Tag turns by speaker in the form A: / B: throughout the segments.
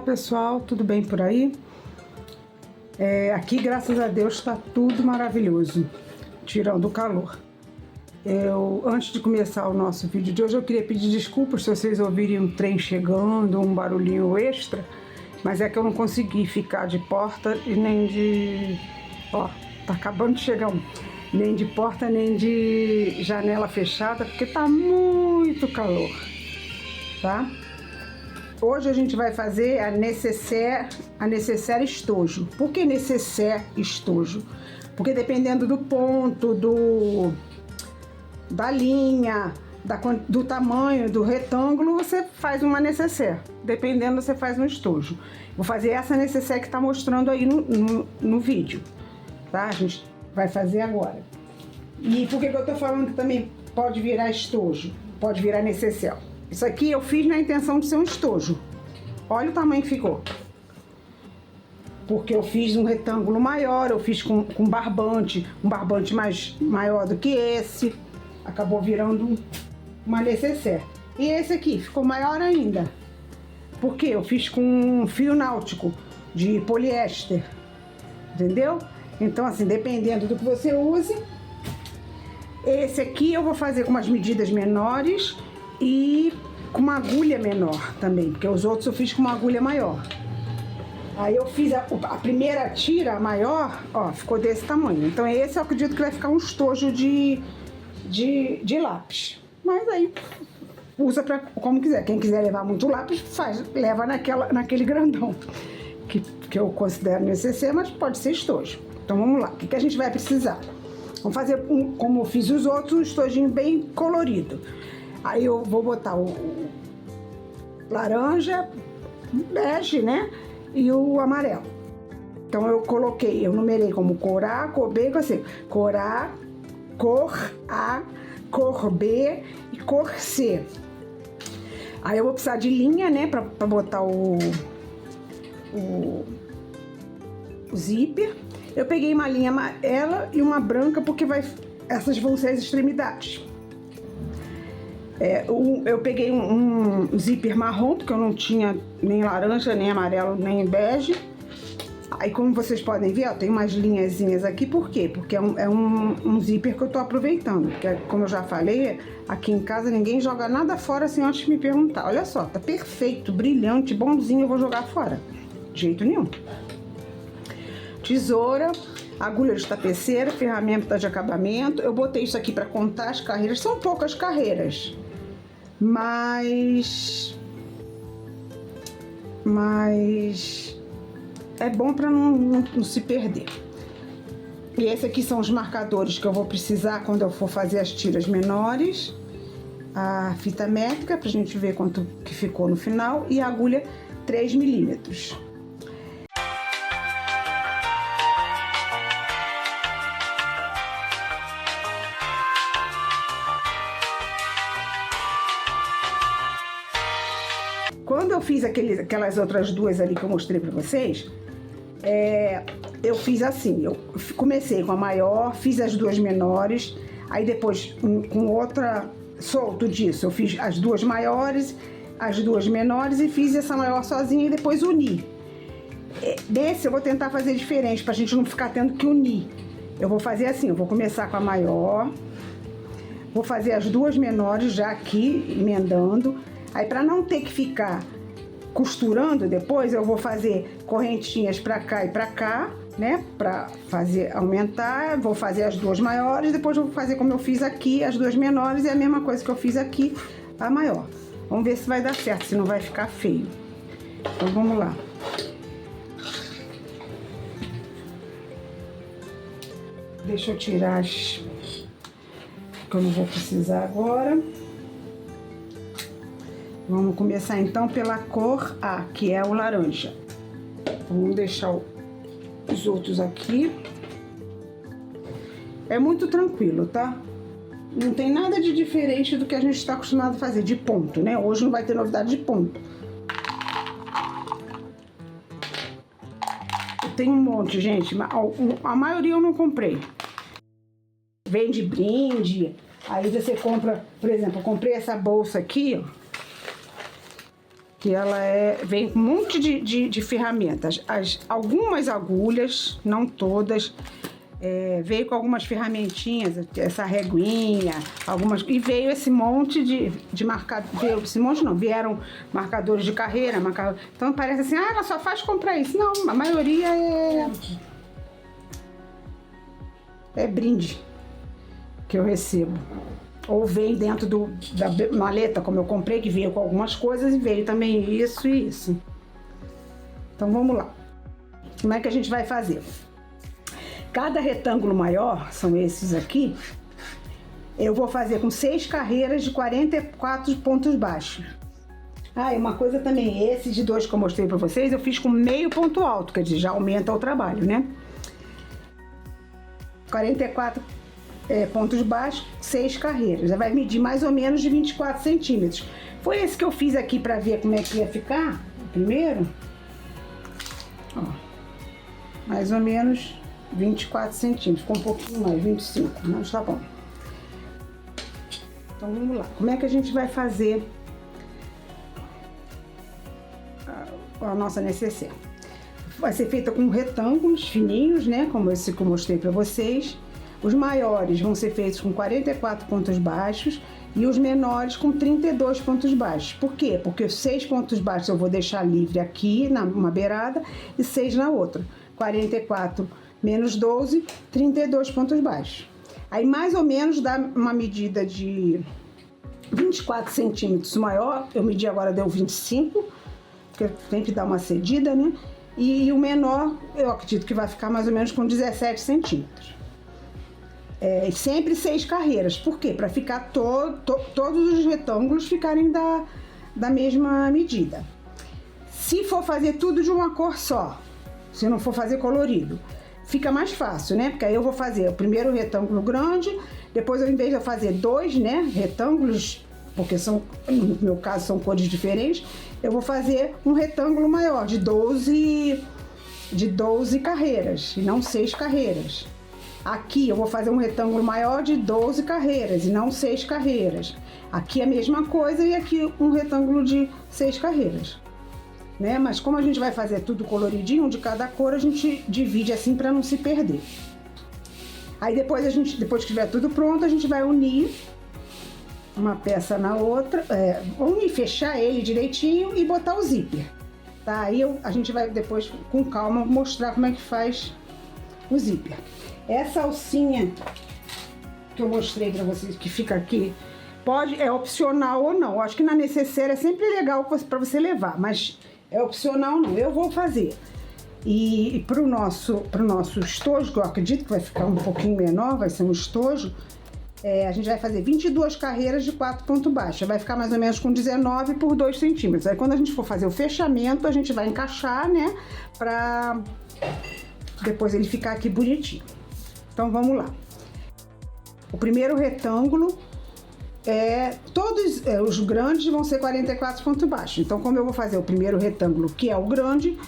A: pessoal, tudo bem por aí? Aqui, graças a Deus, está tudo maravilhoso, tirando o calor. Antes de começar o nosso vídeo de hoje, eu queria pedir desculpas se vocês ouvirem um trem chegando, um barulhinho extra, mas é que eu não consegui ficar de porta e nem de... Ó, tá acabando de chegar nem de porta, nem de janela fechada, porque tá muito calor, tá? Hoje a gente vai fazer a necessaire estojo. Por que necessaire estojo? Porque dependendo do ponto, da linha, do tamanho, do retângulo, você faz uma necessaire. Dependendo, você faz um estojo. Vou fazer essa necessaire que está mostrando aí no vídeo, tá? A gente vai fazer agora. E por que eu tô falando que também pode virar estojo? Pode virar necessaire. Isso aqui eu fiz na intenção de ser um estojo. Olha o tamanho que ficou. Porque eu fiz um retângulo maior, eu fiz com barbante, um barbante maior do que esse. Acabou virando uma necessaire. E esse aqui ficou maior ainda. Porque eu fiz com um fio náutico de poliéster. Entendeu? Então, assim, dependendo do que você use. Esse aqui eu vou fazer com umas medidas menores e com uma agulha menor também, porque os outros eu fiz com uma agulha maior. Aí eu fiz a primeira tira maior, ó, ficou desse tamanho. Então esse eu acredito que vai ficar um estojo de lápis. Mas aí usa pra como quiser. Quem quiser levar muito lápis, leva naquele grandão, que eu considero necessário, mas pode ser estojo. Então vamos lá, o que a gente vai precisar? Vamos fazer, como eu fiz os outros, um estojinho bem colorido. Aí eu vou botar o laranja, bege, né? E o amarelo. Então eu numerei como cor A, cor B, assim, cor A, cor A, cor B e cor C. Aí eu vou precisar de linha, né? Pra botar o zíper. Eu peguei uma linha amarela e uma branca, porque essas vão ser as extremidades. Eu peguei um zíper marrom, porque eu não tinha nem laranja, nem amarelo, nem bege. Aí, como vocês podem ver, ó, tem umas linhazinhas aqui. Por quê? Porque é um zíper que eu tô aproveitando. Porque, como eu já falei, aqui em casa ninguém joga nada fora sem antes me perguntar. Olha só, tá perfeito, brilhante, bonzinho, eu vou jogar fora. De jeito nenhum. Tesoura, agulha de tapeceira, ferramenta de acabamento. Eu botei isso aqui para contar as carreiras. São poucas carreiras, mas é bom para não se perder. E esses aqui são os marcadores que eu vou precisar quando eu for fazer as tiras menores. A fita métrica, pra gente ver quanto que ficou no final, e a agulha 3 milímetros. Quando eu fiz aquelas outras duas ali que eu mostrei pra vocês, eu fiz assim, eu comecei com a maior, fiz as duas menores, aí depois com outra solto disso, eu fiz as duas maiores, as duas menores e fiz essa maior sozinha e depois uni. Desse eu vou tentar fazer diferente, pra gente não ficar tendo que unir. Eu vou fazer assim, eu vou começar com a maior, vou fazer as duas menores já aqui, emendando. Aí, para não ter que ficar costurando depois, eu vou fazer correntinhas para cá e para cá, né? Para fazer aumentar, vou fazer as duas maiores, depois eu vou fazer como eu fiz aqui, as duas menores, e a mesma coisa que eu fiz aqui, a maior. Vamos ver se vai dar certo, se não vai ficar feio. Então, vamos lá. Deixa eu tirar as que eu não vou precisar agora. Vamos começar então pela cor A, que é o laranja. Vamos deixar os outros aqui. É muito tranquilo, tá? Não tem nada de diferente do que a gente está acostumado a fazer, de ponto, né? Hoje não vai ter novidade de ponto. Tem um monte, gente. A maioria eu não comprei. Vem de brinde. Aí você compra, por exemplo, eu comprei essa bolsa aqui, ó. que ela vem com um monte de ferramentas. Algumas agulhas, não todas, veio com algumas ferramentinhas, essa reguinha, e veio esse monte de marcadores. Esse monte não, vieram marcadores de carreira, então parece assim, ela só faz comprar isso. Não, a maioria é brinde que eu recebo. Ou vem dentro da maleta, como eu comprei, que veio com algumas coisas, e veio também isso e isso. Então vamos lá. Como é que a gente vai fazer? Cada retângulo maior, são esses aqui, eu vou fazer com 6 carreiras de 44 pontos baixos. E uma coisa também, esse de 2 que eu mostrei pra vocês, eu fiz com meio ponto alto, quer dizer, já aumenta o trabalho, né? 44 pontos baixos, 6 carreiras. Já vai medir mais ou menos de 24 centímetros. Foi esse que eu fiz aqui pra ver como é que ia ficar, o primeiro. Ó, mais ou menos 24 centímetros, ficou um pouquinho mais, 25, mas tá bom. Então vamos lá, como é que a gente vai fazer a nossa necessaire? Vai ser feita com retângulos fininhos, né, como esse que eu mostrei para vocês. Os maiores vão ser feitos com 44 pontos baixos e os menores com 32 pontos baixos. Por quê? Porque 6 pontos baixos eu vou deixar livre aqui, numa beirada, e 6 na outra. 44 menos 12, 32 pontos baixos. Aí mais ou menos dá uma medida de 24 centímetros maior, eu medi agora, deu 25, porque tem que dar uma cedida, né? E o menor, eu acredito que vai ficar mais ou menos com 17 centímetros. Sempre 6 carreiras. Por quê? Para ficar todos os retângulos ficarem da mesma medida. Se for fazer tudo de uma cor só, se não for fazer colorido, fica mais fácil, né? Porque aí eu vou fazer o primeiro retângulo grande, depois ao invés de eu fazer 2, né, retângulos, porque no meu caso são cores diferentes, eu vou fazer um retângulo maior de 12 carreiras e não 6 carreiras. Aqui eu vou fazer um retângulo maior de 12 carreiras e não 6 carreiras. Aqui a mesma coisa e aqui um retângulo de 6 carreiras. Né? Mas como a gente vai fazer tudo coloridinho, um de cada cor, a gente divide assim para não se perder. Aí depois que tiver tudo pronto, a gente vai unir uma peça na outra, unir, fechar ele direitinho e botar o zíper. Tá? Aí a gente vai depois, com calma, mostrar como é que faz o zíper. Essa alcinha que eu mostrei para vocês, que fica aqui, é opcional ou não. Eu acho que na necessaire é sempre legal para você levar, mas é opcional não, eu vou fazer. E pro nosso estojo, que eu acredito que vai ficar um pouquinho menor, vai ser um estojo, a gente vai fazer 22 carreiras de 4 pontos baixos. Vai ficar mais ou menos com 19 por 2 centímetros. Aí quando a gente for fazer o fechamento, a gente vai encaixar, né, pra depois ele ficar aqui bonitinho. Então vamos lá. O primeiro retângulo, todos os grandes vão ser 44 pontos baixos. Então, como eu vou fazer o primeiro retângulo, que é o grande,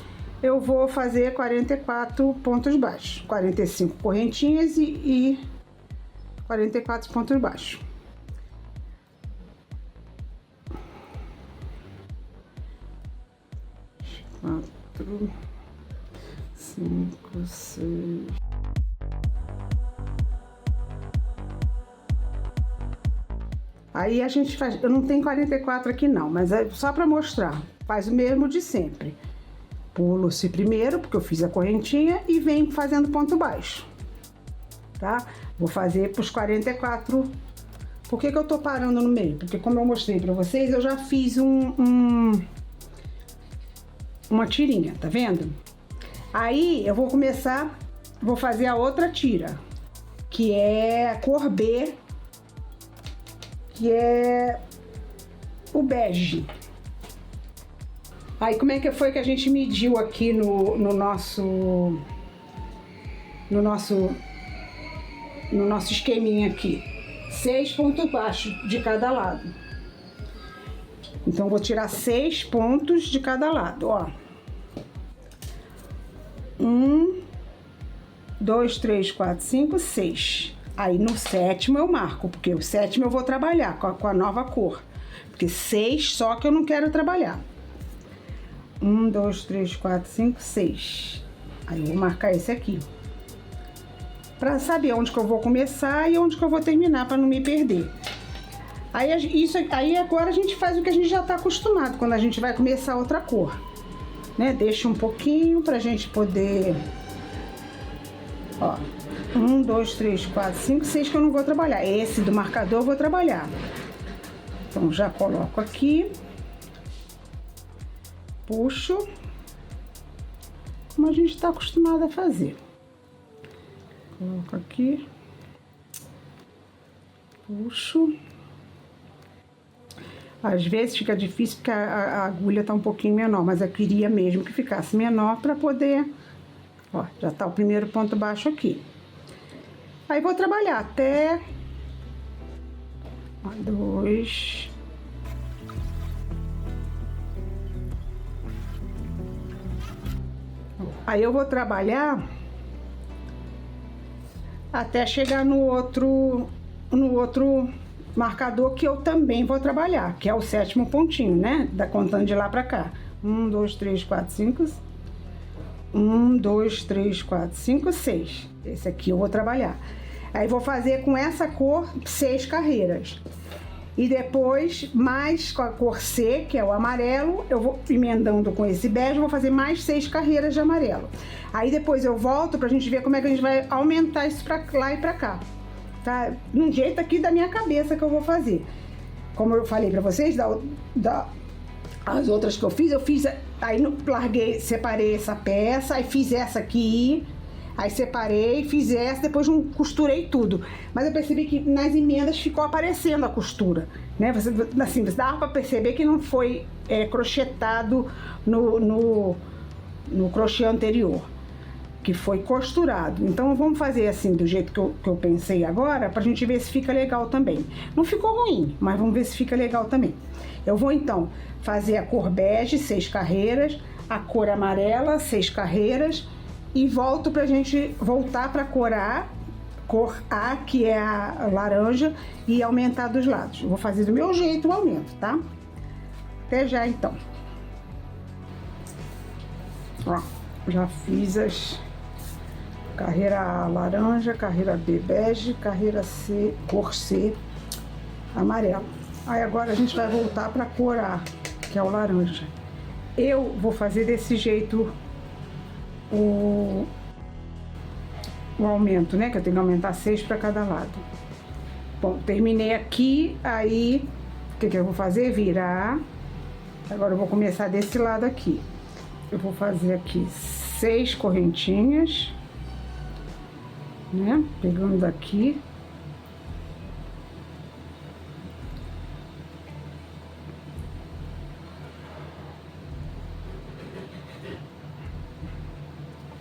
A: eu vou fazer 44 pontos baixos. 45 correntinhas e 44 pontos baixos. Quatro, 5, 6... Aí a gente faz, eu não tenho 44 aqui não, mas é só para mostrar, faz o mesmo de sempre. Pulo-se primeiro, porque eu fiz a correntinha, e venho fazendo ponto baixo, tá? Vou fazer para os 44. Por que eu tô parando no meio? Porque como eu mostrei para vocês, eu já fiz uma tirinha, tá vendo? Aí eu vou fazer a outra tira, que é a cor B, que é o bege. Aí como é que foi que a gente mediu aqui no nosso esqueminha aqui? 6 pontos baixos de cada lado. Então eu vou tirar 6 pontos de cada lado, ó. 1, 2, 3, 4, 5, 6. Aí no sétimo eu marco, porque o sétimo eu vou trabalhar com a nova cor. Porque 6 só que eu não quero trabalhar. 1, 2, 3, 4, 5, 6. Aí eu vou marcar esse aqui. Pra saber onde que eu vou começar e onde que eu vou terminar, pra não me perder. Aí agora a gente faz o que a gente já tá acostumado, quando a gente vai começar outra cor. Né? Deixa um pouquinho pra gente poder... Ó, 1, 2, 3, 4, 5, 6 que eu não vou trabalhar. Esse do marcador eu vou trabalhar. Então, já coloco aqui. Puxo. Como a gente tá acostumado a fazer. Coloco aqui. Puxo. Às vezes fica difícil porque a agulha tá um pouquinho menor, mas eu queria mesmo que ficasse menor para poder... Ó, já tá o primeiro ponto baixo aqui. Aí vou trabalhar até... 2... Aí eu vou trabalhar até chegar no outro marcador que eu também vou trabalhar, que é o 7º pontinho, né? Contando de lá pra cá. 1, 2, 3, 4, 5. 1, 2, 3, 4, 5, 6. Esse aqui eu vou trabalhar. Aí vou fazer com essa cor 6 carreiras. E depois, mais com a cor C, que é o amarelo, eu vou emendando com esse bege, vou fazer mais 6 carreiras de amarelo. Aí depois eu volto pra gente ver como é que a gente vai aumentar isso pra lá e pra cá. Tá? De um jeito aqui da minha cabeça que eu vou fazer. Como eu falei pra vocês, as outras que eu fiz, aí larguei, separei essa peça, aí fiz essa aqui, aí separei, fiz essa, depois não costurei tudo. Mas eu percebi que nas emendas ficou aparecendo a costura, né? Assim, dava pra perceber que não foi crochetado no crochê anterior, que foi costurado. Então vamos fazer assim, do jeito que eu pensei agora, pra gente ver se fica legal também. Não ficou ruim, mas vamos ver se fica legal também. Eu vou então fazer a cor bege, 6 carreiras, a cor amarela, 6 carreiras, e volto pra gente voltar pra cor A, que é a laranja, e aumentar dos lados. Eu vou fazer do meu jeito o aumento, tá? Até já então. Ó, já fiz as carreira A laranja, carreira B bege, carreira C, cor C, amarelo. Aí agora a gente vai voltar para a cor A, que é o laranja. Eu vou fazer desse jeito o aumento, né? Que eu tenho que aumentar 6 para cada lado. Bom, terminei aqui, aí o que eu vou fazer? Virar. Agora eu vou começar desse lado aqui. Eu vou fazer aqui 6 correntinhas, né? Pegando daqui.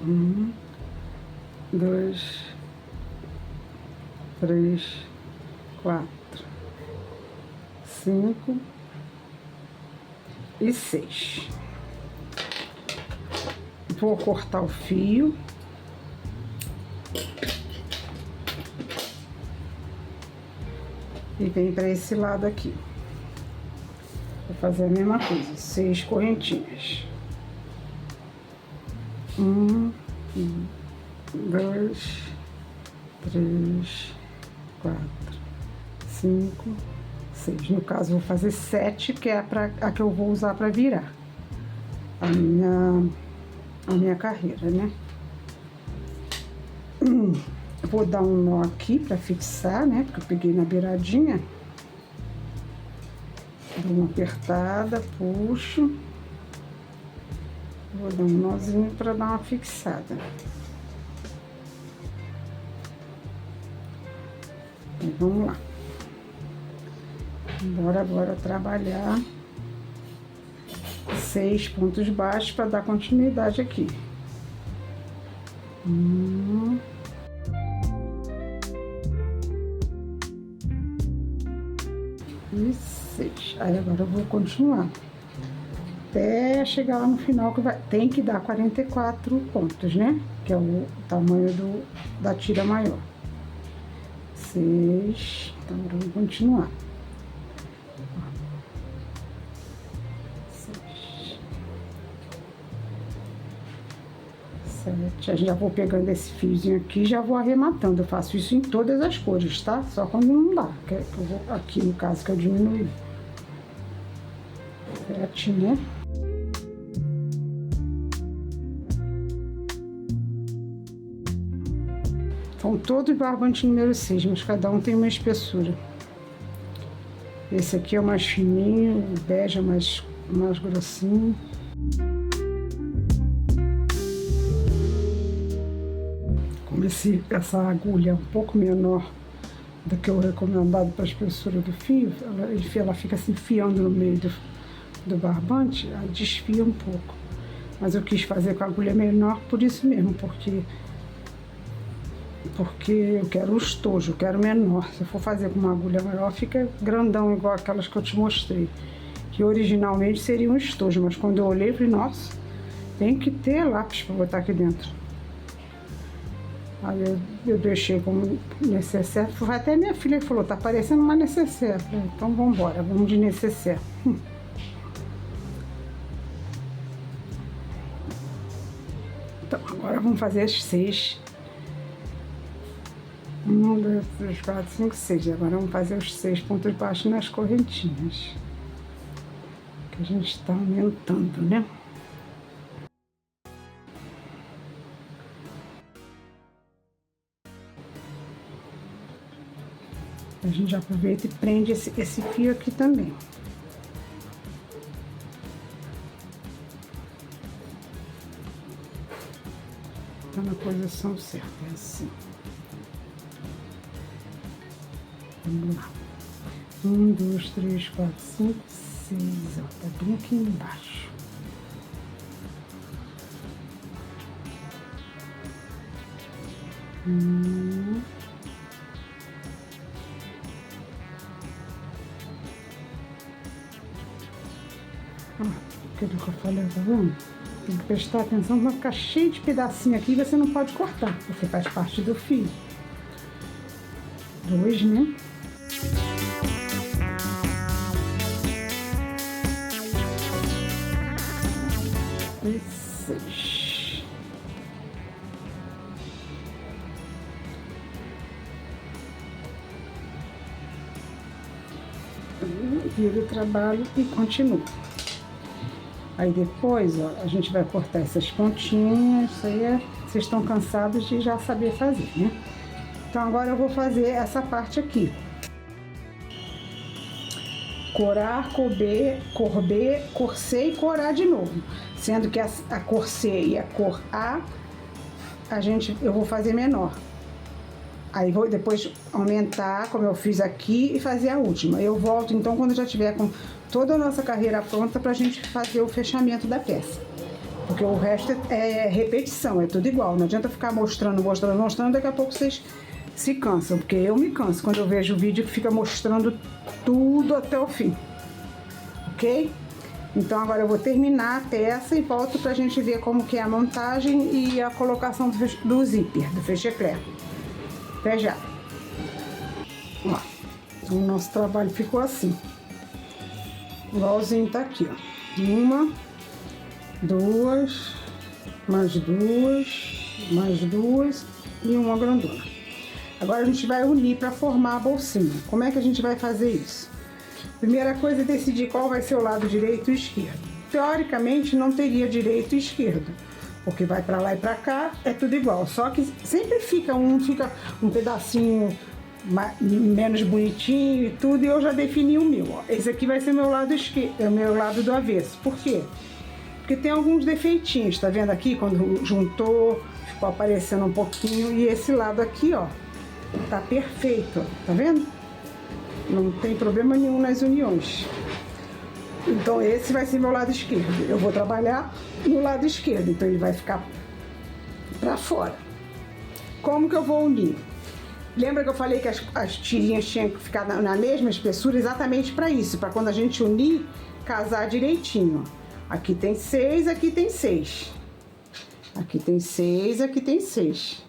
A: Um, 2, 3, 4, 5 e 6. Vou cortar o fio. E vem para esse lado aqui. Vou fazer a mesma coisa, 6 correntinhas. 1, 2, 3, 4, 5, 6. No caso, vou fazer 7, que é a que eu vou usar para virar a minha carreira, né? Vou dar um nó aqui para fixar, né? Porque eu peguei na beiradinha. Dou uma apertada, puxo. Vou dar um nozinho para dar uma fixada. E vamos lá. Bora agora trabalhar 6 pontos baixos para dar continuidade aqui. E 6. Aí agora eu vou continuar até chegar lá no final, que tem que dar 44 pontos, né? Que é o tamanho da tira maior. 6. Então vamos continuar. 6. 7. Já vou pegando esse fiozinho aqui e já vou arrematando. Eu faço isso em todas as cores, tá? Só quando não dá, que eu vou aqui no caso que eu diminui. 7, né? São todos barbantes número 6, mas cada um tem uma espessura. Esse aqui é o mais fininho, o bege é mais grossinho. Como essa agulha é um pouco menor do que o recomendado para a espessura do fio, ela fica se enfiando no meio do barbante, ela desfia um pouco. Mas eu quis fazer com a agulha menor por isso mesmo, porque eu quero o estojo, eu quero menor. Se eu for fazer com uma agulha maior, fica grandão, igual aquelas que eu te mostrei. Que originalmente seria um estojo, mas quando eu olhei, falei, nossa, tem que ter lápis para botar aqui dentro. Aí eu deixei como necessaire. Até minha filha falou, tá parecendo uma necessaire. Então vamos embora, vamos de necessaire. Então agora vamos fazer as 6. 1, 2, 3, 4, 5, 6. Agora vamos fazer os 6 pontos baixos nas correntinhas. Que a gente está aumentando, né? A gente já aproveita e prende esse fio aqui também. Tá na posição certa, é assim. Vamos lá. 1, 2, 3, 4, 5, 6. Ó, tá bem aqui embaixo. Aquilo que eu falei, tá vendo? Tem que prestar atenção, vai ficar cheio de pedacinho aqui e você não pode cortar, porque faz parte do fio. 2, né? E 6. Vira o trabalho e continua. Aí depois, ó, a gente vai cortar essas pontinhas. Isso aí vocês estão cansados de já saber fazer, né? Então agora eu vou fazer essa parte aqui. Corar, corber, corcer e corar de novo. Sendo que a cor C e a cor A, eu vou fazer menor. Aí vou depois aumentar, como eu fiz aqui, e fazer a última. Eu volto então quando já tiver com toda a nossa carreira pronta pra gente fazer o fechamento da peça. Porque o resto é repetição, é tudo igual. Não adianta ficar mostrando, daqui a pouco vocês se cansam. Porque eu me canso quando eu vejo o vídeo que fica mostrando tudo até o fim. Ok? Então agora eu vou terminar a peça e volto pra gente ver como que é a montagem e a colocação do zíper, do fecheclé. Até já. Ó, então o nosso trabalho ficou assim. Igualzinho tá aqui, ó. 1, 2, mais 2, mais 2 e uma grandona. Agora a gente vai unir para formar a bolsinha. Como é que a gente vai fazer isso? Primeira coisa é decidir qual vai ser o lado direito e esquerdo. Teoricamente não teria direito e esquerdo, porque vai para lá e para cá, é tudo igual. Só que sempre fica um pedacinho menos bonitinho e tudo, e eu já defini o meu. Ó. Esse aqui vai ser meu lado esquerdo, é o meu lado do avesso. Por quê? Porque tem alguns defeitinhos, tá vendo aqui? Quando juntou, ficou aparecendo um pouquinho, e esse lado aqui, ó, tá perfeito, ó. Tá vendo? Não tem problema nenhum nas uniões. Então esse vai ser meu lado esquerdo. Eu vou trabalhar no lado esquerdo, então ele vai ficar pra fora. Como que eu vou unir? Lembra que eu falei que as tirinhas tinham que ficar na mesma espessura? Exatamente para isso, para quando a gente unir, casar direitinho. Aqui tem 6, aqui tem 6. Aqui tem 6, aqui tem 6.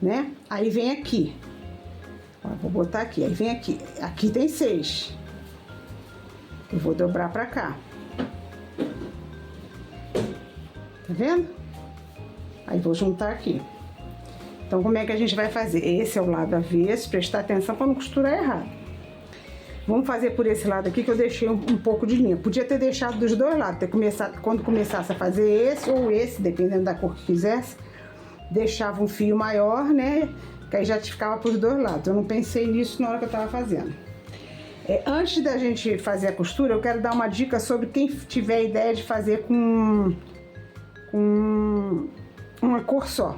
A: Né? Aí vem aqui. Ó, vou botar aqui, aí vem aqui. Aqui tem 6. Eu vou dobrar pra cá. Tá vendo? Aí vou juntar aqui. Então, como é que a gente vai fazer? Esse é o lado avesso, prestar atenção para não costurar errado. Vamos fazer por esse lado aqui que eu deixei um pouco de linha. Podia ter deixado dos dois lados, ter começado, quando começasse a fazer esse ou esse, dependendo da cor que quisesse, deixava um fio maior, né? Que aí já ficava por dois lados. Eu não pensei nisso na hora que eu tava fazendo. Antes da gente fazer a costura, eu quero dar uma dica sobre quem tiver ideia de fazer com uma cor só.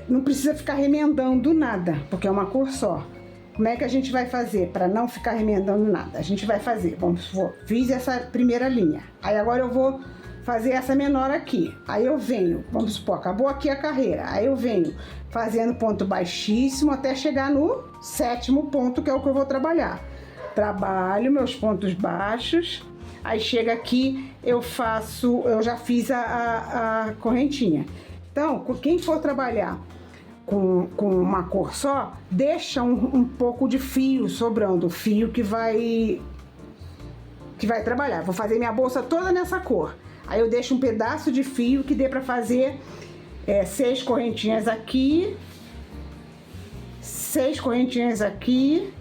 A: Não precisa ficar remendando nada, porque é uma cor só. Como é que a gente vai fazer para não ficar remendando nada? A gente vai fazer, vamos supor, fiz essa primeira linha. Aí agora eu vou fazer essa menor aqui. Aí eu venho, vamos supor, acabou aqui a carreira. Aí eu venho fazendo ponto baixíssimo até chegar no 7º ponto, que é o que eu vou trabalhar. Trabalho meus pontos baixos. Aí chega aqui, eu já fiz a correntinha. Então, quem for trabalhar com uma cor só, deixa um pouco de fio sobrando, o fio que vai trabalhar. Vou fazer minha bolsa toda nessa cor. Aí eu deixo um pedaço de fio que dê pra fazer 6 correntinhas aqui, 6 correntinhas aqui,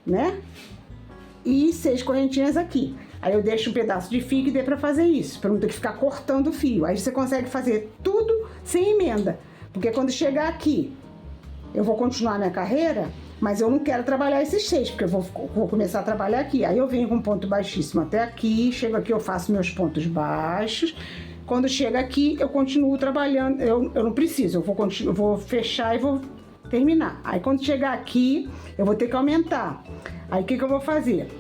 A: né? E 6 correntinhas aqui. Aí eu deixo um pedaço de fio que dê pra fazer isso, pra não ter que ficar cortando o fio. Aí você consegue fazer tudo sem emenda. Porque quando chegar aqui, eu vou continuar minha carreira, mas eu não quero trabalhar esses 6, porque eu vou começar a trabalhar aqui. Aí eu venho com ponto baixíssimo até aqui, chego aqui, eu faço meus pontos baixos. Quando chega aqui, eu continuo trabalhando, eu não preciso, eu vou fechar e vou terminar. Aí quando chegar aqui, eu vou ter que aumentar. Aí o que eu vou fazer?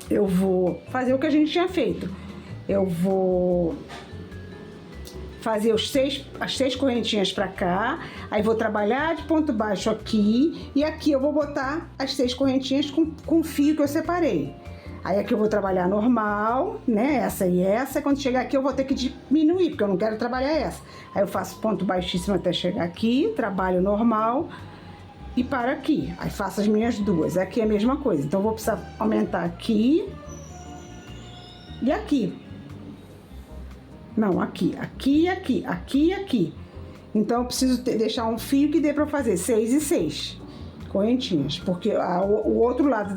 A: Eu vou fazer o que a gente tinha feito. Eu vou fazer as 6 correntinhas pra cá, aí vou trabalhar de ponto baixo aqui, e aqui eu vou botar as 6 correntinhas com fio que eu separei. Aí aqui eu vou trabalhar normal, né, essa e essa, quando chegar aqui eu vou ter que diminuir, porque eu não quero trabalhar essa. Aí eu faço ponto baixíssimo até chegar aqui, trabalho normal e paro aqui. Aí faço as minhas duas, aqui é a mesma coisa, então eu vou precisar aumentar aqui e aqui. Não, aqui, aqui, aqui, aqui e aqui. Então eu preciso deixar um fio que dê pra fazer 6 e 6 correntinhas, porque o outro lado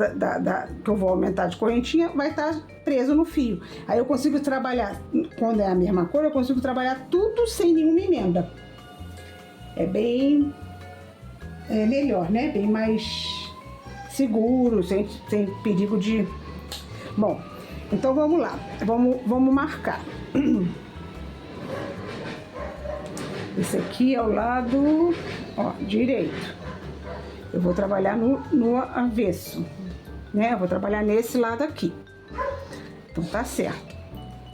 A: que eu vou aumentar de correntinha vai estar preso no fio. Aí eu consigo trabalhar, quando é a mesma cor, eu consigo trabalhar tudo sem nenhuma emenda. É bem melhor, né? Bem mais seguro, sem perigo de... Bom, então vamos lá, vamos marcar. Esse aqui é o lado, direito. Eu vou trabalhar no avesso, né? Eu vou trabalhar nesse lado aqui. Então tá certo.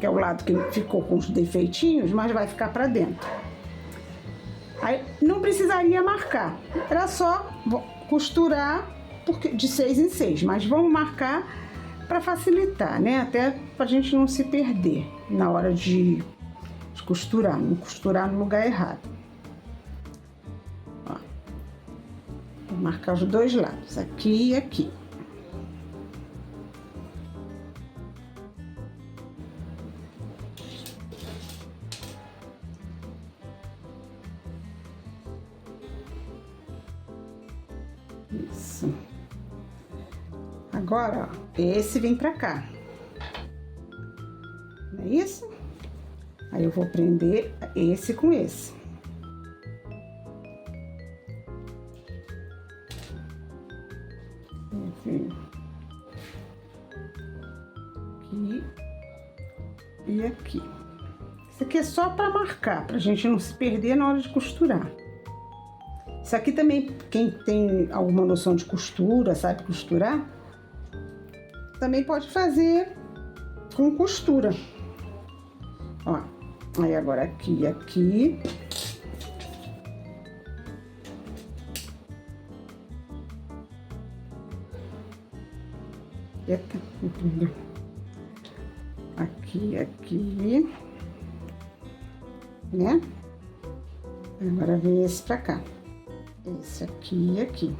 A: Que é o lado que ficou com os defeitinhos, mas vai ficar pra dentro. Aí não precisaria marcar. Era só costurar de 6 em 6. Mas vamos marcar pra facilitar, né? Até pra gente não se perder na hora de costurar, não costurar no lugar errado. Ó, vou marcar os dois lados, aqui e aqui. Isso. Agora, ó, esse vem pra cá. Não é isso? Aí eu vou prender esse com esse. Aqui e aqui. Isso aqui é só para marcar, pra gente não se perder na hora de costurar. Isso aqui também, quem tem alguma noção de costura, sabe costurar, também pode fazer com costura. Ó, aí agora aqui e aqui. Eita, aqui, aqui, né? Agora vem esse pra cá. Esse aqui e aqui.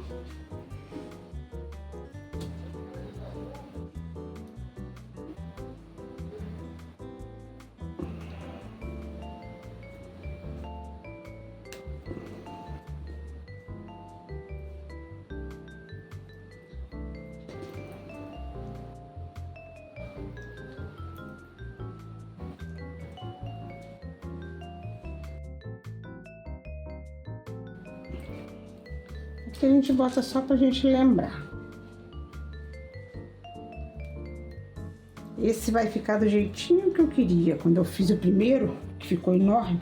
A: Aqui a gente bota só pra gente lembrar. Esse vai ficar do jeitinho que eu queria. Quando eu fiz o primeiro, que ficou enorme,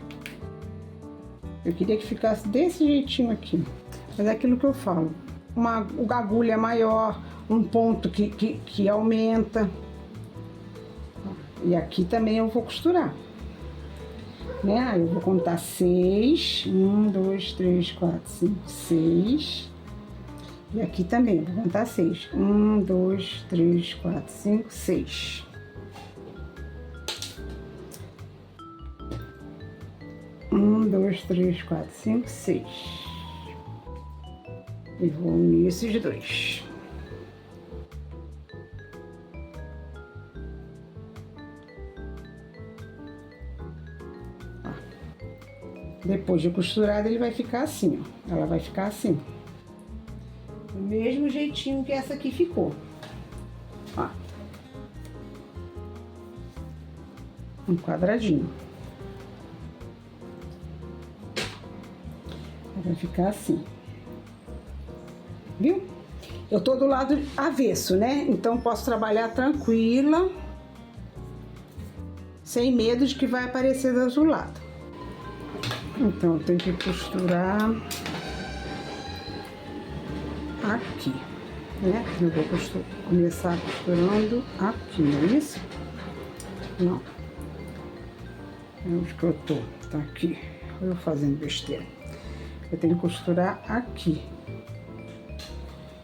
A: eu queria que ficasse desse jeitinho aqui. Mas é aquilo que eu falo. O agulha é maior, um ponto que aumenta. E aqui também eu vou costurar. Né? Aí eu vou contar 6. 1, 2, 3, 4, 5, 6. E aqui também eu vou contar 6. 1, 2, 3, 4, 5, 6. 1, 2, 3, 4, 5, 6. E vou unir esses dois. Depois de costurado, ele vai ficar assim, ó. Ela vai ficar assim. Do mesmo jeitinho que essa aqui ficou. Ó. Um quadradinho. Vai ficar assim. Viu? Eu tô do lado avesso, né? Então posso trabalhar tranquila, sem medo de que vai aparecer do outro lado. Então eu tenho que costurar aqui, né? Eu vou começar costurando aqui, não é isso? Não. É onde que eu tô? Tá aqui. Eu fazendo besteira. Eu tenho que costurar aqui.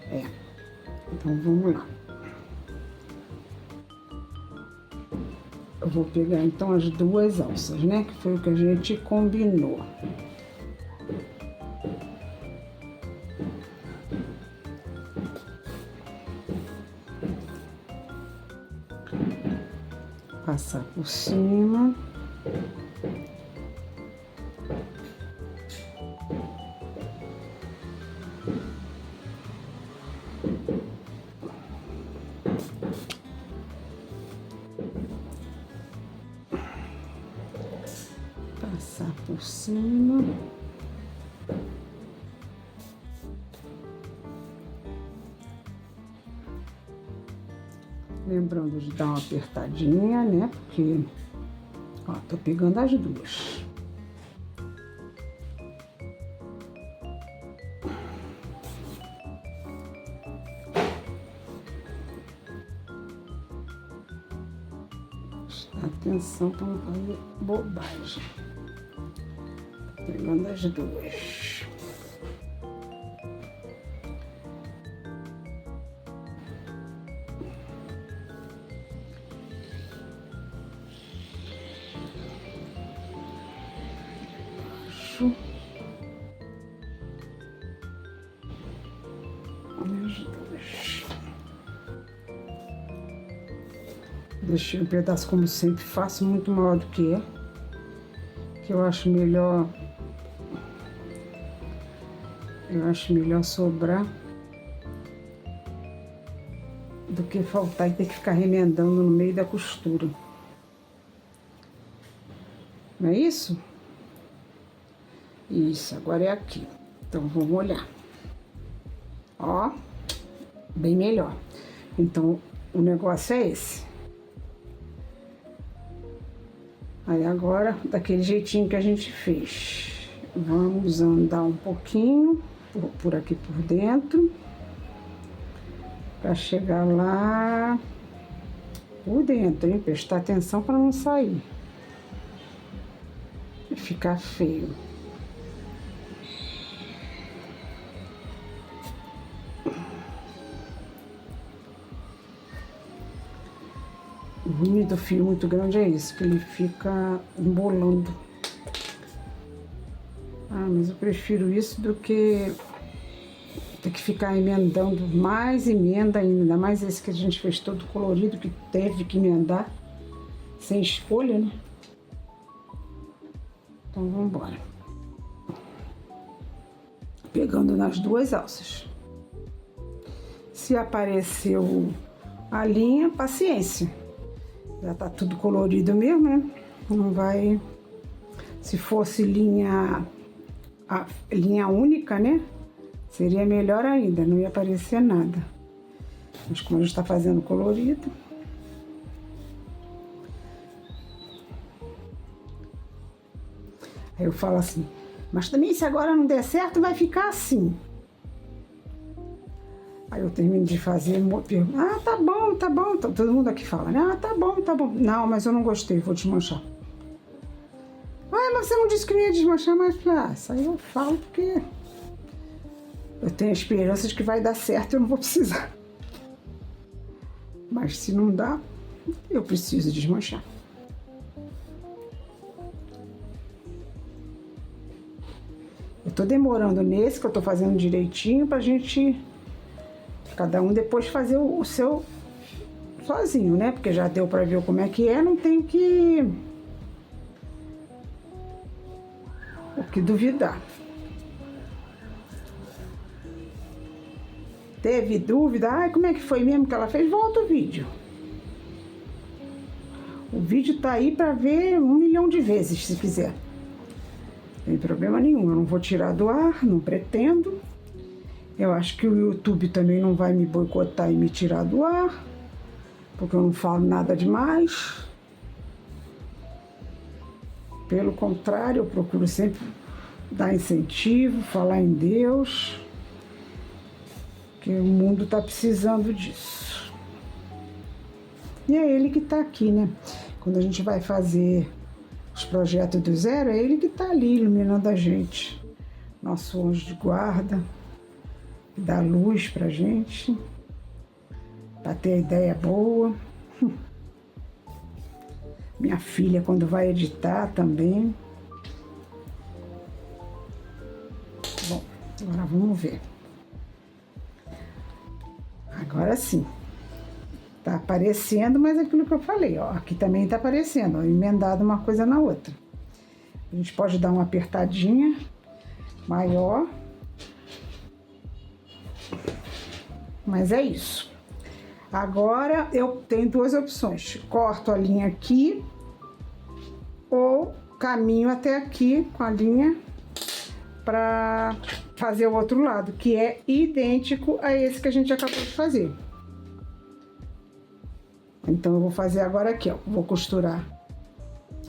A: É. Então vamos lá. Eu vou pegar então as duas alças, né? Que foi o que a gente combinou. Passar por cima. Passar por cima. Lembrando de dar uma apertadinha, né? Porque, ó, tô pegando as duas. Prestar atenção para não fazer bobagem. Tô pegando as duas. Deixei um pedaço, como sempre, faço muito maior do que é. Que eu acho melhor. Eu acho melhor sobrar do que faltar e ter que ficar remendando no meio da costura. Não é isso? Isso, agora é aqui. Então, vamos olhar. Ó, bem melhor. Então, o negócio é esse. Aí, agora, daquele jeitinho que a gente fez. Vamos andar um pouquinho por aqui por dentro. Pra chegar lá por dentro, hein? Prestar atenção para não sair. E ficar feio. O ruim do fio muito grande é isso, que ele fica embolando. Ah, mas eu prefiro isso do que ter que ficar emendando mais emenda ainda mais esse que a gente fez todo colorido, que teve que emendar sem escolha, né? Então vamos embora. Pegando nas duas alças. Se apareceu a linha, paciência. Já tá tudo colorido mesmo, né? Não vai... Se fosse linha única, né? Seria melhor ainda, não ia aparecer nada. Mas como a gente tá fazendo colorido... Aí eu falo assim, mas também se agora não der certo, vai ficar assim. Aí eu termino de fazer, pergunto, tá bom, tá bom. Todo mundo aqui fala, né? Tá bom, tá bom. Não, mas eu não gostei, vou desmanchar. Mas você não disse que não ia desmanchar, mas isso aí eu falo porque eu tenho a esperança de que vai dar certo, eu não vou precisar. Mas se não dá, eu preciso desmanchar. Eu tô demorando nesse, que eu tô fazendo direitinho, pra gente, cada um depois fazer o seu sozinho, né? Porque já deu pra ver como é que é, não tenho o que duvidar. Teve dúvida? Como é que foi mesmo que ela fez? Volta o vídeo. O vídeo tá aí pra ver 1 milhão de vezes, se quiser. Não tem problema nenhum, eu não vou tirar do ar, não pretendo. Eu acho que o YouTube também não vai me boicotar e me tirar do ar, porque eu não falo nada demais. Pelo contrário, eu procuro sempre dar incentivo, falar em Deus, que o mundo está precisando disso. E é Ele que está aqui, né? Quando a gente vai fazer os projetos do zero, é Ele que está ali iluminando a gente. Nosso anjo de guarda, dá luz pra gente, pra ter a ideia boa. Minha filha, quando vai editar também. Bom, agora vamos ver. Agora sim. Tá aparecendo, mas é aquilo que eu falei, ó. Aqui também tá aparecendo, ó, emendado uma coisa na outra. A gente pode dar uma apertadinha maior. Mas é isso. Agora eu tenho duas opções. Corto a linha aqui ou caminho até aqui com a linha para fazer o outro lado, que é idêntico a esse que a gente acabou de fazer. Então eu vou fazer agora aqui, ó. Vou costurar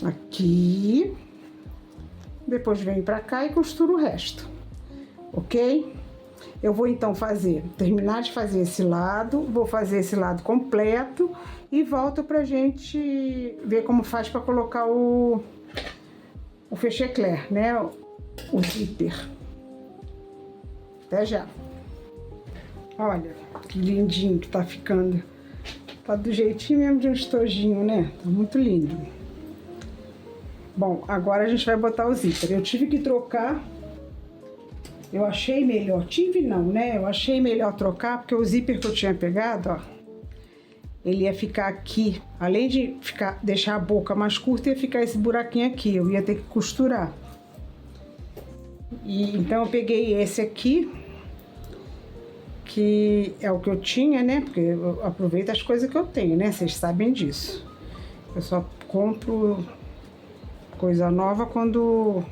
A: aqui, depois venho para cá e costuro o resto, ok? Eu vou então terminar de fazer esse lado, vou fazer esse lado completo e volto pra gente ver como faz para colocar o fechecler, né? O zíper. Até já. Olha que lindinho que tá ficando. Tá do jeitinho mesmo de um estojinho, né? Tá muito lindo. Bom, agora a gente vai botar o zíper. Eu tive que trocar. Eu achei melhor, eu achei melhor trocar, porque o zíper que eu tinha pegado, ó, ele ia ficar aqui, além de deixar a boca mais curta, ia ficar esse buraquinho aqui, eu ia ter que costurar. E então eu peguei esse aqui, que é o que eu tinha, né, porque eu aproveito as coisas que eu tenho, né, vocês sabem disso. Eu só compro coisa nova quando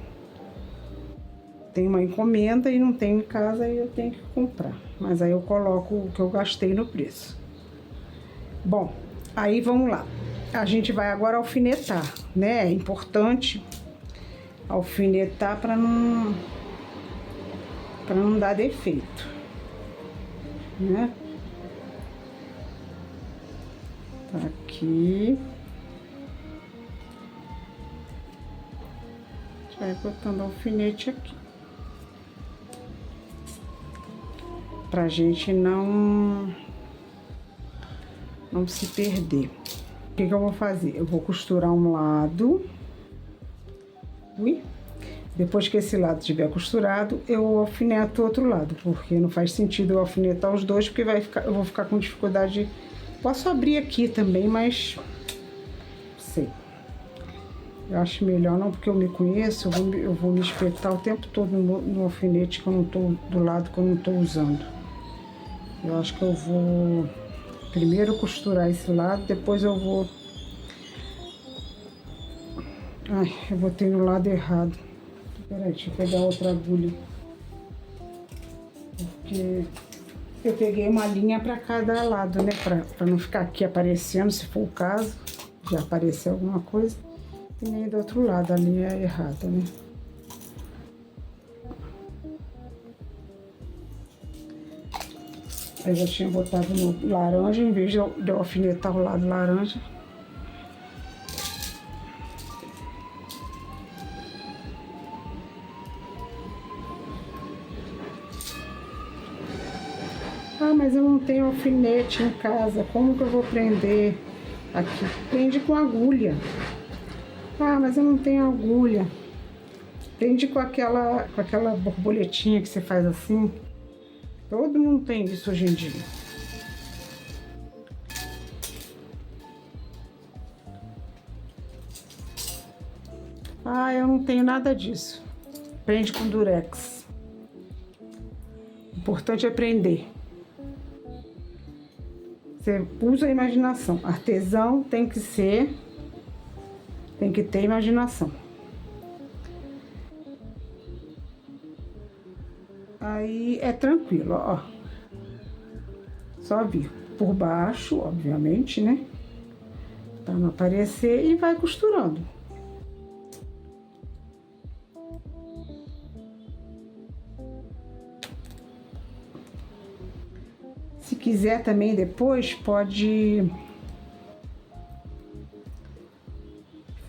A: tem uma encomenda e não tem em casa, aí eu tenho que comprar. Mas aí eu coloco o que eu gastei no preço. Bom, aí vamos lá. A gente vai agora alfinetar, né? É importante alfinetar para não dar defeito, né? Tá aqui. A gente vai botando alfinete aqui. Pra gente não se perder. O que eu vou fazer? Eu vou costurar um lado. Depois que esse lado estiver costurado, eu alfineto o outro lado, porque não faz sentido eu alfinetar os dois, porque eu vou ficar com dificuldade. Posso abrir aqui também, mas sei. Eu acho melhor não, porque eu me conheço, eu vou me espetar o tempo todo no alfinete que eu não tô, do lado que eu não tô usando. Eu acho que eu vou primeiro costurar esse lado, depois eu vou... Ai, eu botei no lado errado. Peraí, deixa eu pegar outra agulha. porque eu peguei uma linha para cada lado, né? Para não ficar aqui aparecendo, se for o caso, já aparecer alguma coisa. E nem do outro lado, a linha é errada, né? Eu já tinha botado no laranja, em vez de eu alfinetar o lado laranja. Ah, mas eu não tenho alfinete em casa, como que eu vou prender aqui? Prende com agulha. Ah, mas eu não tenho agulha. Prende com aquela borboletinha que você faz assim. Todo mundo tem isso hoje em dia. Ah, eu não tenho nada disso. Prende com durex. O importante é prender. Você usa a imaginação. Artesão tem que ter imaginação. Aí é tranquilo, ó. Só vir por baixo, obviamente, né? Pra não aparecer e vai costurando. Se quiser também depois, pode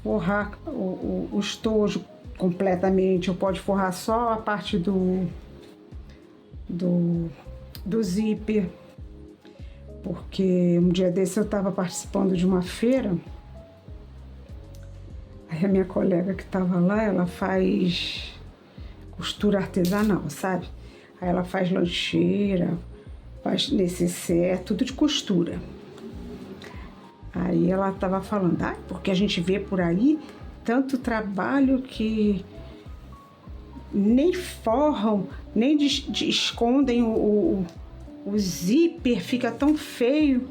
A: forrar o estojo completamente, ou pode forrar só a parte do zíper, porque um dia desse eu estava participando de uma feira, aí a minha colega que estava lá, ela faz costura artesanal, sabe? Aí ela faz lancheira, faz necessaire, tudo de costura. Aí ela estava falando, porque a gente vê por aí tanto trabalho que nem forram, nem escondem o zíper, fica tão feio.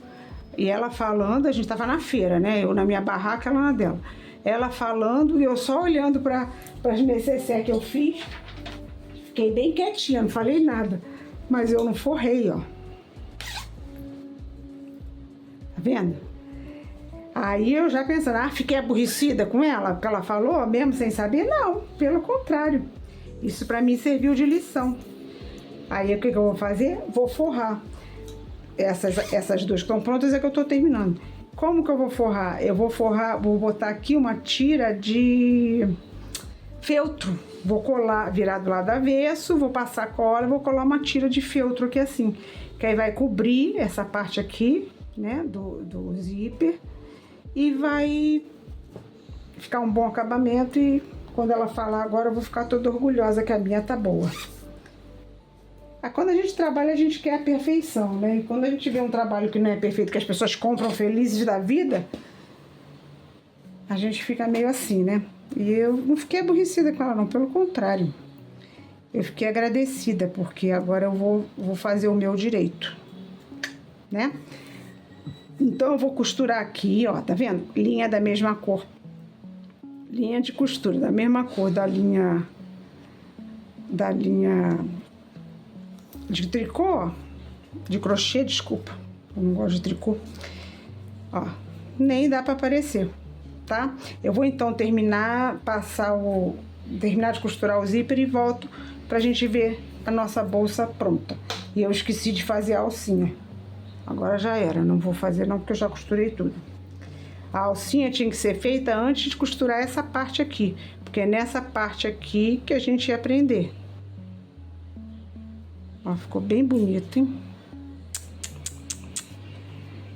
A: E ela falando, a gente tava na feira, né? Eu na minha barraca, ela na dela. Ela falando e eu só olhando para as necessaires que eu fiz. Fiquei bem quietinha, não falei nada. Mas eu não forrei, ó. Tá vendo? Aí eu já pensando, fiquei aborrecida com ela, porque ela falou, mesmo sem saber. Não, pelo contrário. Isso para mim serviu de lição. Aí o que eu vou fazer? Vou forrar. Essas duas que estão prontas é que eu tô terminando. Como que eu vou forrar? Eu vou forrar, vou botar aqui uma tira de feltro. Vou colar, virar do lado avesso, vou passar cola, vou colar uma tira de feltro aqui assim. Que aí vai cobrir essa parte aqui, né, do zíper. E vai ficar um bom acabamento e quando ela falar agora eu vou ficar toda orgulhosa que a minha tá boa. Quando a gente trabalha, a gente quer a perfeição, né? E quando a gente vê um trabalho que não é perfeito, que as pessoas compram felizes da vida, a gente fica meio assim, né? E eu não fiquei aborrecida com ela, não, pelo contrário. Eu fiquei agradecida, porque agora eu vou fazer o meu direito, né? Então eu vou costurar aqui, ó, tá vendo? Linha da mesma cor. Linha de costura da mesma cor da linha de tricô, de crochê, desculpa. Eu não gosto de tricô. Ó, nem dá pra aparecer, tá? Eu vou então terminar de costurar o zíper e volto pra gente ver a nossa bolsa pronta. E eu esqueci de fazer a alcinha. Agora já era, não vou fazer não, porque eu já costurei tudo. A alcinha tinha que ser feita antes de costurar essa parte aqui, porque é nessa parte aqui que a gente ia prender. Ó, ficou bem bonito, hein?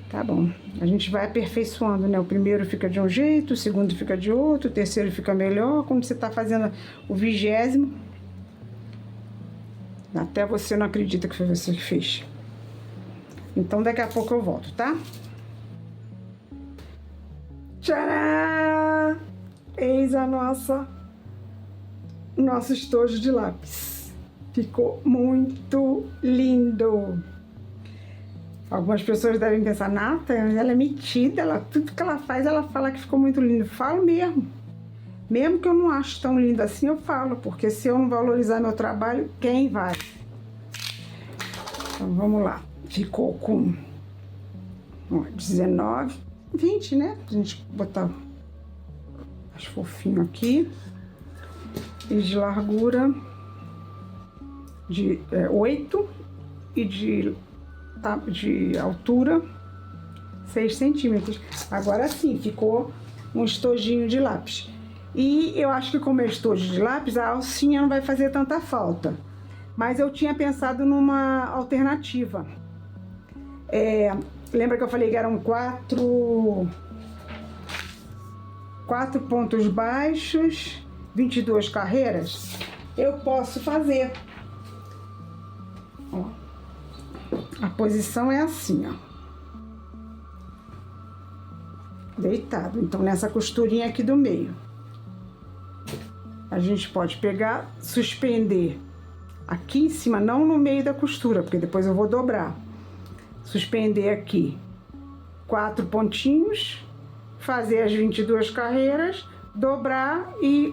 A: Tá bom. A gente vai aperfeiçoando, né? O primeiro fica de um jeito, o segundo fica de outro, o terceiro fica melhor. Quando você tá fazendo o 20º, até você não acredita que foi você que fez. Então, daqui a pouco eu volto, tá? Tcharam! Eis nosso estojo de lápis. Ficou muito lindo. Algumas pessoas devem pensar, Nata, ela é metida, tudo que ela faz, ela fala que ficou muito lindo. Falo mesmo. Mesmo que eu não acho tão lindo assim, eu falo, porque se eu não valorizar meu trabalho, quem vai? Então, vamos lá. Ficou com 19, 20, né? A gente botar as fofinhos aqui. E de largura de 8 e de altura 6 centímetros. Agora sim, ficou um estojinho de lápis. E eu acho que como é estojo de lápis, a alcinha não vai fazer tanta falta. Mas eu tinha pensado numa alternativa. Lembra que eu falei que eram quatro pontos baixos, 22 carreiras? Eu posso fazer. Ó, a posição é assim, ó. Deitado. Então, nessa costurinha aqui do meio. A gente pode pegar, suspender aqui em cima, não no meio da costura, porque depois eu vou dobrar. Suspender aqui 4 pontinhos, fazer as 22 carreiras, dobrar e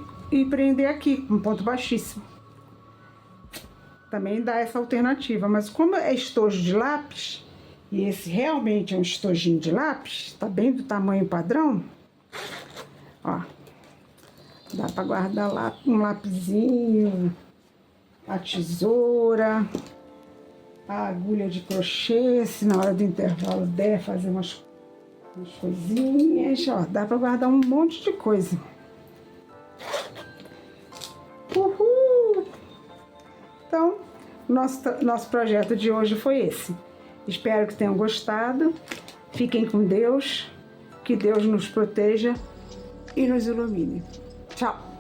A: prender aqui, um ponto baixíssimo. Também dá essa alternativa, mas como é estojo de lápis, e esse realmente é um estojinho de lápis, tá bem do tamanho padrão, ó, dá pra guardar lá um lapisinho, a tesoura, a agulha de crochê, se na hora do intervalo der fazer umas coisinhas, ó, dá pra guardar um monte de coisa. Uhul! Então, nosso projeto de hoje foi esse. Espero que tenham gostado. Fiquem com Deus, que Deus nos proteja e nos ilumine. Tchau!